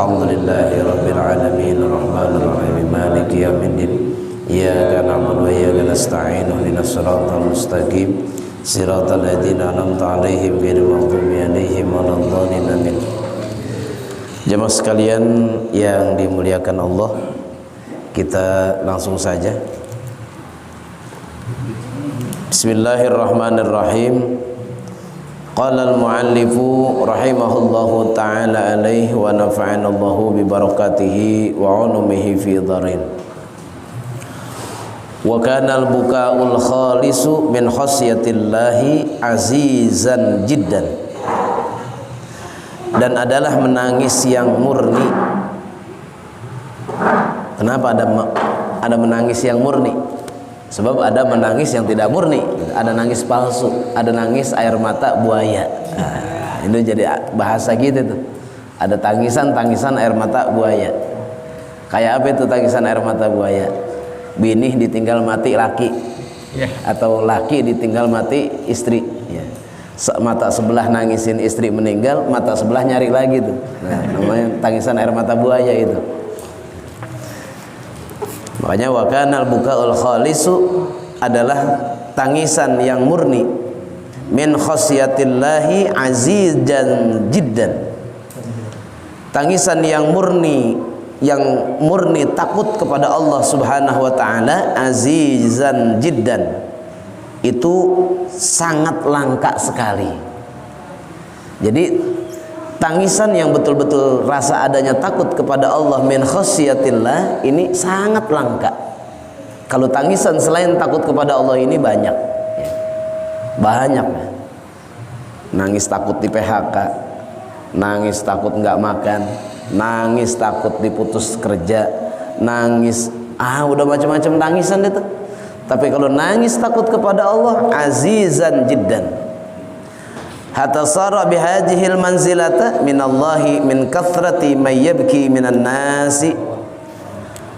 Alhamdulillahi rabbil alamin arrahmanir rahim maliki yaumiddin iyyaka na'budu wa iyyaka nasta'in ihdinas siratal mustaqim siratal ladzina an'amta 'alaihim ghairil maghdubi 'alaihim waladdallin amin. Jemaah sekalian yang dimuliakan Allah, kita langsung saja. Bismillahirrahmanirrahim. Qala al-muallifu rahimahullahu ta'ala alaihi wa nafa'ana Allahu bi barakatihi wa ulumihi fi dharin. Wa kana al-buka'ul khalisu min khasyatillahi azizan jiddan. Dan adalah menangis yang murni. Kenapa ada menangis yang murni? Sebab ada menangis yang tidak murni, ada nangis palsu, ada nangis air mata buaya. Nah, itu jadi bahasa gitu tuh. Ada tangisan air mata buaya. Kayak apa itu tangisan air mata buaya? Bini ditinggal mati laki, atau laki ditinggal mati istri. Mata sebelah nangisin istri meninggal, mata sebelah nyari lagi tuh. Nah, namanya tangisan air mata buaya itu. Makanya wa kanal bukaul khalisu adalah tangisan yang murni min khasyatillahi azizan jiddan. Tangisan yang murni takut kepada Allah Subhanahu wa taala, azizan jiddan. Itu sangat langka sekali. Jadi tangisan yang betul-betul rasa adanya takut kepada Allah min khasyatillah ini sangat langka. Kalau tangisan selain takut kepada Allah ini banyak. Banyak. Nangis takut di PHK, nangis takut nggak makan, nangis takut diputus kerja, nangis udah macam-macam tangisan itu. Tapi kalau nangis takut kepada Allah, azizan jiddan. Hatta sara bihadhil manzilata minallahi min kathrati may yabki minan nasi.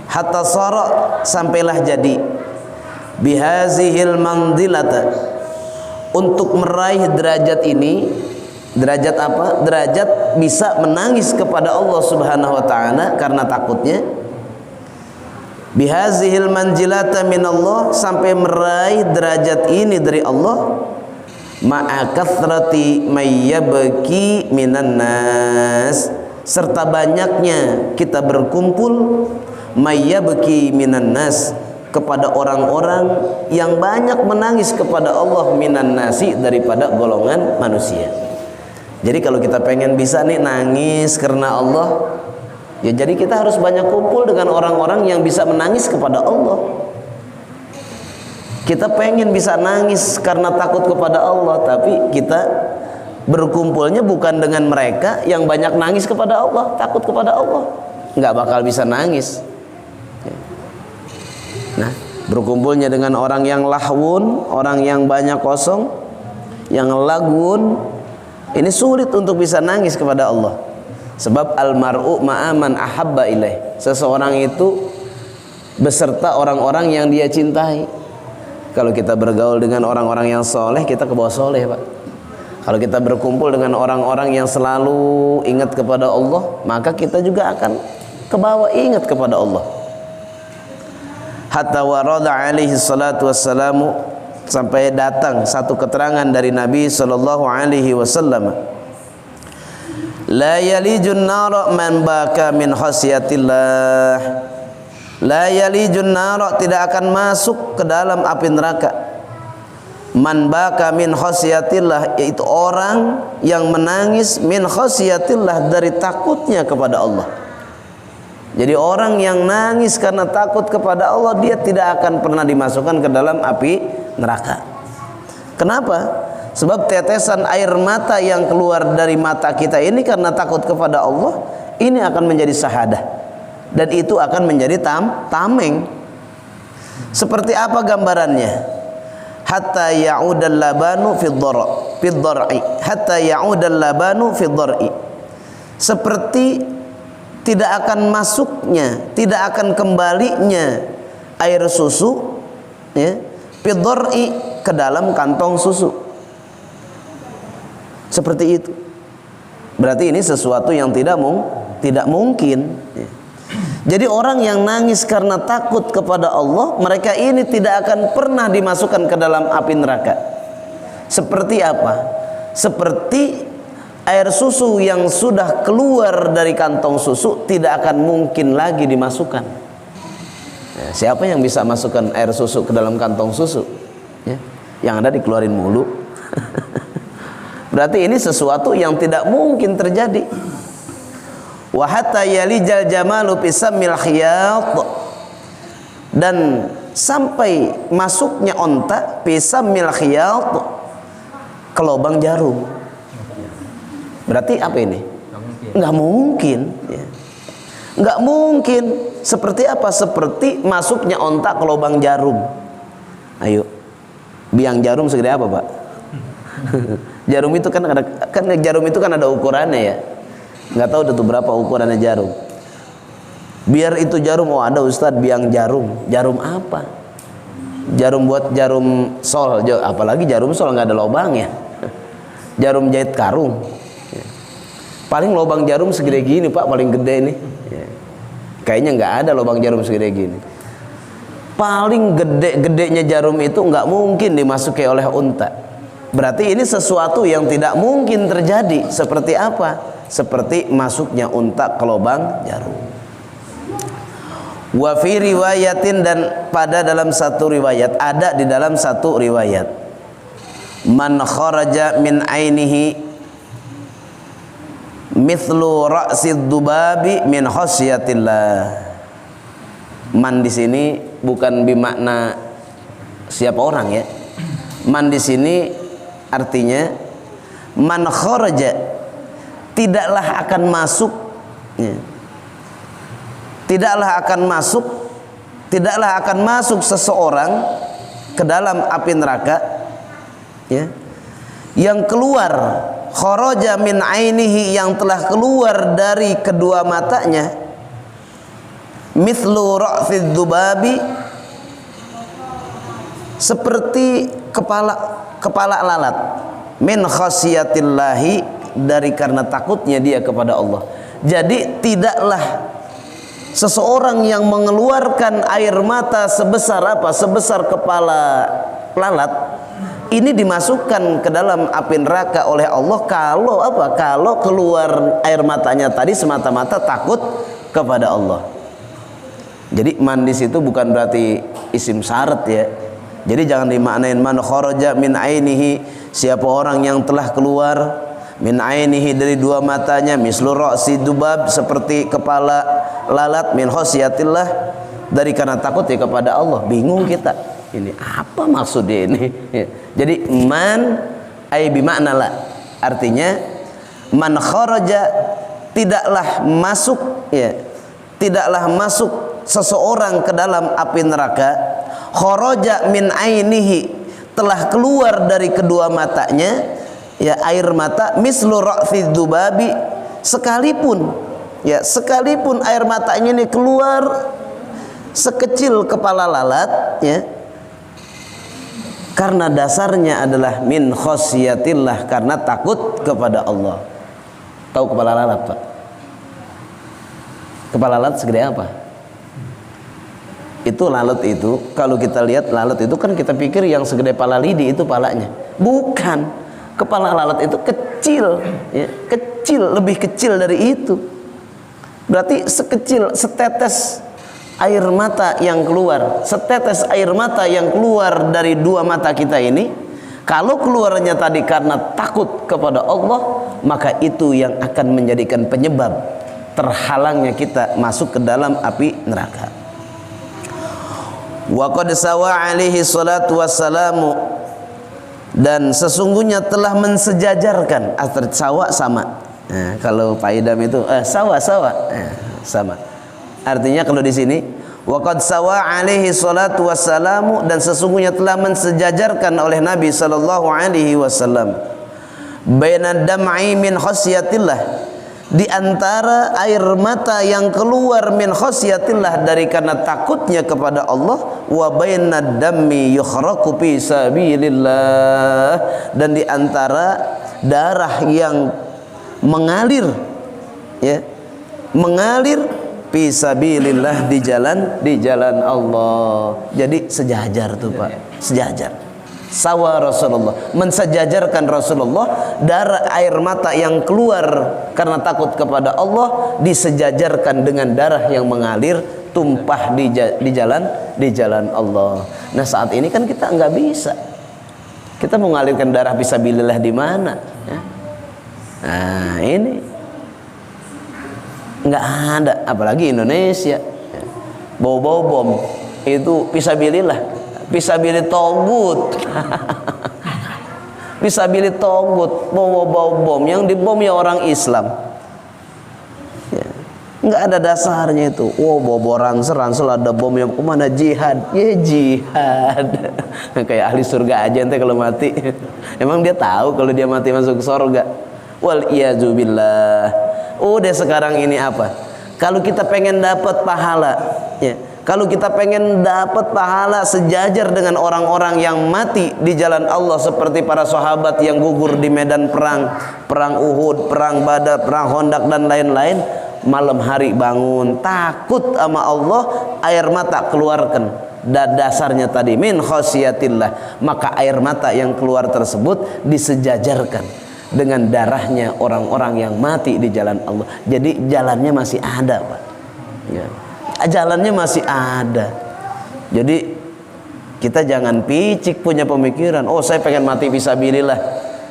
Hatta sara, sampailah jadi bihadhil manzilata, untuk meraih derajat ini. Derajat apa? Derajat bisa menangis kepada Allah Subhanahu wa taala karena takutnya. Bihadhil manzilata minallah, sampai meraih derajat ini dari Allah. Ma'a kathrati may yabki minan nas, serta banyaknya kita berkumpul may yabki minan nas, kepada orang-orang yang banyak menangis kepada Allah, minan nasi, daripada golongan manusia. Jadi kalau kita pengen bisa nih nangis karena Allah, ya jadi kita harus banyak kumpul dengan orang-orang yang bisa menangis kepada Allah. Kita pengen bisa nangis karena takut kepada Allah, tapi kita berkumpulnya bukan dengan mereka yang banyak nangis kepada Allah, takut kepada Allah, nggak bakal bisa nangis. Nah, berkumpulnya dengan orang yang lahwun, orang yang banyak kosong, yang lagun, ini sulit untuk bisa nangis kepada Allah. Sebab almar'u ma'aman ahabba ilaih, seseorang itu beserta orang-orang yang dia cintai. Kalau kita bergaul dengan orang-orang yang soleh, kita ke bawah soleh, Pak. Kalau kita berkumpul dengan orang-orang yang selalu ingat kepada Allah, maka kita juga akan ke bawah ingat kepada Allah. Hatta warada alaihi salatu wassalamu, sampai datang satu keterangan dari Nabi sallallahu alaihi wasallam. La yalijun nara man baka min khasyatillah. La yalijun nara, tidak akan masuk ke dalam api neraka. Man baka min khasyatillah, yaitu orang yang menangis min khasyatillah, dari takutnya kepada Allah. Jadi orang yang nangis karena takut kepada Allah, dia tidak akan pernah dimasukkan ke dalam api neraka. Kenapa? Sebab tetesan air mata yang keluar dari mata kita ini karena takut kepada Allah, ini akan menjadi syahadah. Dan itu akan menjadi tameng. Seperti apa gambarannya? Hatta ya'udal labanu fid dhar'i, hatta ya'udal labanu fid dhar'i, seperti tidak akan masuknya, tidak akan kembalinya air susu, ya, fid dhar'i, ke dalam kantong susu. Seperti itu. Berarti ini sesuatu yang tidak tidak mungkin. Jadi orang yang nangis karena takut kepada Allah, mereka ini tidak akan pernah dimasukkan ke dalam api neraka. Seperti apa? Seperti air susu yang sudah keluar dari kantong susu tidak akan mungkin lagi dimasukkan. Ya, siapa yang bisa masukkan air susu ke dalam kantong susu? Ya, yang ada dikeluarin mulu. Berarti ini sesuatu yang tidak mungkin terjadi. Wa hatta yalijal jamalu fisammil khiyat, dan sampai masuknya onta fisammil khiyat ke lubang jarum. Berarti apa ini? Nggak mungkin ya. Nggak mungkin. Seperti apa? Seperti masuknya onta ke lubang jarum. Ayo, biang jarum segede apa, Pak? Jarum itu kan ada ukurannya ya. Nggak tahu itu berapa ukurannya jarum. Biar itu jarum, oh ada Ustadz biang jarum. Jarum apa? Jarum buat jarum sol, apalagi jarum sol nggak ada lubangnya. Jarum jahit karung. Paling lubang jarum segede gini, Pak, paling gede nih. Kayaknya nggak ada lubang jarum segede gini. Paling gede-gedenya jarum itu nggak mungkin dimasuki oleh unta. Berarti ini sesuatu yang tidak mungkin terjadi. Seperti apa? Seperti masuknya unta ke lubang jarum. Wa fi riwayatin, dan pada dalam satu riwayat, ada di dalam satu riwayat, man kharaja min ainihi mithlu ra'sid dubabi min khasyatillah. Man di sini bukan bermakna siapa orang ya. Man di sini artinya man kharaja, tidaklah akan masuk ya. Tidaklah akan masuk seseorang ke dalam api neraka ya, yang keluar kharaja min ainihi, yang telah keluar dari kedua matanya, mithlu ra'fid dubabi, seperti kepala lalat, min khasyatillahi, dari karena takutnya dia kepada Allah. Jadi tidaklah seseorang yang mengeluarkan air mata sebesar apa? Sebesar kepala lalat ini dimasukkan ke dalam api neraka oleh Allah kalau apa? Kalau keluar air matanya tadi semata-mata takut kepada Allah. Jadi mandis itu bukan berarti isim syarat ya. Jadi jangan dimaknain man kharaja min ainihi, siapa orang yang telah keluar min ainihi, dari dua matanya, mislu ra'si dubab, seperti kepala lalat, min khasyatillah, dari karena takut ya kepada Allah. Bingung kita, ini apa maksudnya ini? Jadi man ay bimakna la, artinya man kharaja, tidaklah masuk ya, tidaklah masuk seseorang ke dalam api neraka, kharaja min ainihi, telah keluar dari kedua matanya ya air mata, mislu ra'fid dubabi, sekalipun ya, sekalipun air matanya ini keluar sekecil kepala lalat ya, karena dasarnya adalah min khasyatillah, karena takut kepada Allah. Tahu kepala lalat, Pak? Kepala lalat segede apa? Itu lalat itu, kalau kita lihat lalat itu kan kita pikir yang segede pala lidi itu palanya. Bukan. Kepala lalat itu kecil ya, kecil, lebih kecil dari itu. Berarti sekecil setetes air mata yang keluar, setetes air mata yang keluar dari dua mata kita ini, kalau keluarnya tadi karena takut kepada Allah, maka itu yang akan menjadikan penyebab terhalangnya kita masuk ke dalam api neraka. Wa qad sawa alaihi salatu wassalamu, dan sesungguhnya telah mensejajarkan, sawa sama. Nah, kalau Pak Idam itu sawa sama. Artinya kalau di sini waqad sawa alaihi salatu wassalamu, dan sesungguhnya telah mensejajarkan oleh Nabi sallallahu alaihi wasallam, baina dam'i min khasyatillah, di antara air mata yang keluar min khasyatillah, dari karena takutnya kepada Allah, wa bainad dammi yukhraqu fi sabilillah, dan di antara darah yang mengalir ya, mengalir fisabilillah di jalan Allah. Jadi sejajar tuh Pak, sejajar. Sawa Rasulullah, mensejajarkan Rasulullah, darah air mata yang keluar karena takut kepada Allah disejajarkan dengan darah yang mengalir tumpah di jalan Allah. Nah saat ini kan kita nggak bisa, kita mau mengalirkan darah fisabilillah di mana? Nah ini nggak ada, apalagi Indonesia bawa bom itu fisabilillah. Fisabilillah togut. Fisabilillah togut, bawa bom, yang dibom ya orang Islam. Ya. Nggak ada dasarnya itu. Oh, bawa ransel ada bom yang kemana, jihad? Ya jihad. Kayak ahli surga aja ente kalau mati. Emang dia tahu kalau dia mati masuk surga? Wal iyazubillah. Udah sekarang ini apa? Kalau kita pengen dapat pahala, ya. Kalau kita pengen dapat pahala sejajar dengan orang-orang yang mati di jalan Allah seperti para sahabat yang gugur di medan perang, perang Uhud, perang Badar, perang Khandaq dan lain-lain, malam hari bangun takut sama Allah, air mata keluarkan. Dan dasarnya tadi min khasyatillah, maka air mata yang keluar tersebut disejajarkan dengan darahnya orang-orang yang mati di jalan Allah. Jadi jalannya masih ada, Pak. Ya. Jalannya masih ada. Jadi kita jangan picik punya pemikiran, oh saya pengen mati fisabilillah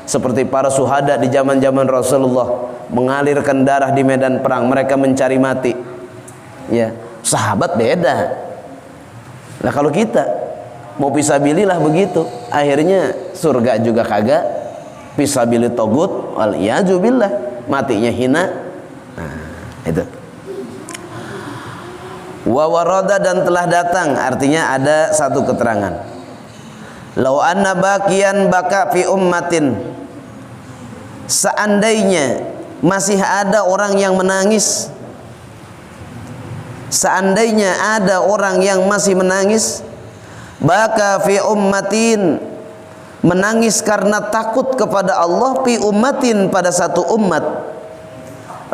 seperti para syuhada di zaman-zaman Rasulullah, mengalirkan darah di medan perang, mereka mencari mati. Ya, sahabat beda. Nah kalau kita mau fisabilillah begitu, akhirnya surga juga kagak, fisabilillah togut, wal iyazubillah, matinya hina. Nah, itu. Wa warada, dan telah datang, artinya ada satu keterangan. Lau anna baqiyan baka fi ummatin, seandainya masih ada orang yang menangis, seandainya ada orang yang masih menangis, baka fi ummatin, menangis karena takut kepada Allah, fi ummatin, pada satu umat,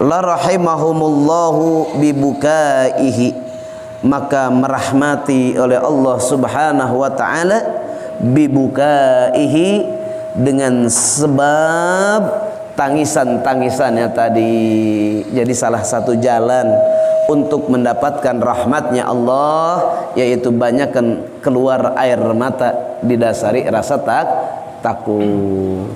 la rahimahumullahu bibukaihi, maka merahmati oleh Allah subhanahu wa ta'ala bibukaihi, dengan sebab tangisan-tangisannya tadi. Jadi salah satu jalan untuk mendapatkan rahmatnya Allah yaitu banyakkan keluar air mata didasari rasa takut.